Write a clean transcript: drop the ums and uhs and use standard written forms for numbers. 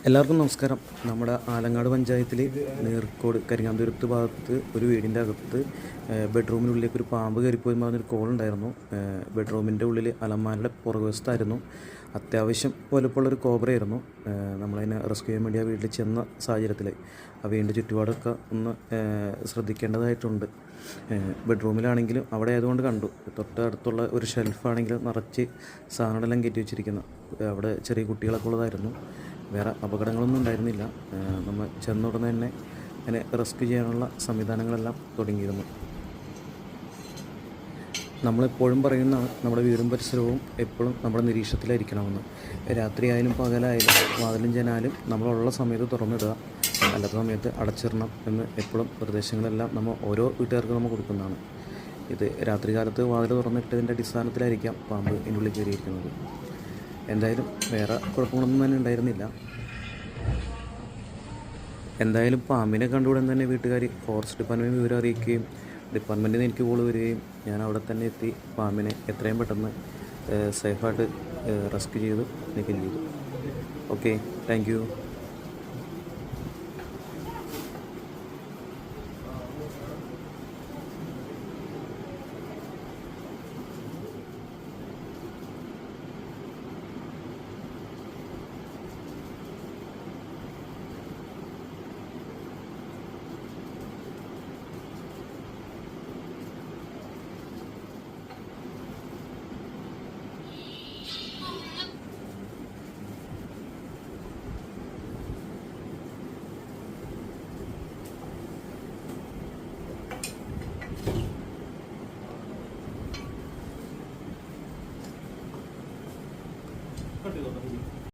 എല്ലാവർക്കും നമസ്കാരം. നമ്മുടെ ആലങ്ങാട് പഞ്ചായത്തിൽ നീർക്കോട് കരിങ്ങാന്തുരുത്ത് ഭാഗത്ത് ഒരു വീടിൻ്റെ അകത്ത് ബെഡ്റൂമിനുള്ളിലേക്ക് ഒരു പാമ്പ് കയറിപ്പോയി പറഞ്ഞൊരു കോൾ ഉണ്ടായിരുന്നു. ബെഡ്റൂമിൻ്റെ ഉള്ളിൽ അലമാരയുടെ പുറകുവശത്തായിരുന്നു. അത്യാവശ്യം വലുപ്പമുള്ളൊരു കോബ്രയായിരുന്നു. നമ്മളതിനെ റെസ്ക്യൂ ചെയ്യാൻ വേണ്ടി ആ വീട്ടിൽ ചെന്ന സാഹചര്യത്തിൽ ആ വീടിൻ്റെ ചുറ്റുപാടൊക്കെ ഒന്ന് ശ്രദ്ധിക്കേണ്ടതായിട്ടുണ്ട്. ബെഡ്റൂമിലാണെങ്കിലും അവിടെ ആയതുകൊണ്ട് കണ്ടു. തൊട്ടടുത്തുള്ള ഒരു ഷെൽഫാണെങ്കിലും നിറച്ച് സാധനങ്ങളെല്ലാം കയറ്റി വെച്ചിരിക്കുന്നു. അവിടെ ചെറിയ കുട്ടികളൊക്കെ ഉള്ളതായിരുന്നു. വേറെ അപകടങ്ങളൊന്നും ഉണ്ടായിരുന്നില്ല. നമ്മൾ ചെന്ന ഉടനെ തന്നെ അതിനെ റെസ്ക്യൂ ചെയ്യാനുള്ള സംവിധാനങ്ങളെല്ലാം തുടങ്ങിയിരുന്നു. നമ്മളെപ്പോഴും പറയുന്നതാണ്, നമ്മുടെ വീടും പരിസരവും എപ്പോഴും നമ്മുടെ നിരീക്ഷണത്തിലായിരിക്കണമെന്ന്. രാത്രിയായാലും പകലായാലും വാതിലും ജനാലും നമ്മളുള്ള സമയത്ത് തുറന്നിടുക, അല്ലാത്ത സമയത്ത് അടച്ചിടണം എന്ന് എപ്പോഴും നിർദ്ദേശങ്ങളെല്ലാം നമ്മൾ ഓരോ വീട്ടുകാർക്കും നമ്മൾ കൊടുക്കുന്നതാണ്. ഇത് രാത്രി കാലത്ത് വാതിൽ തുറന്നിട്ടതിൻ്റെ അടിസ്ഥാനത്തിലായിരിക്കാം പാമ്പ് ഇതിനുള്ളിൽ കയറിയിരിക്കുന്നത്. എന്തായാലും വേറെ കുഴപ്പങ്ങളൊന്നും തന്നെ ഉണ്ടായിരുന്നില്ല. എന്തായാലും പാമ്പിനെ കണ്ടുകൂടാൻ തന്നെ വീട്ടുകാർ ഫോറസ്റ്റ് ഡിപ്പാർട്ട്മെൻറ്റ് വിവരം അറിയിക്കുകയും ഡിപ്പാർട്ട്മെൻറ്റിൽ നിന്ന് എനിക്ക് കോൾ വരികയും ഞാൻ അവിടെ തന്നെ എത്തി പാമ്പിനെ എത്രയും പെട്ടെന്ന് സേഫായിട്ട് റെസ്ക്യൂ ചെയ്ത് നീക്കം ചെയ്തു. Okay, thank you.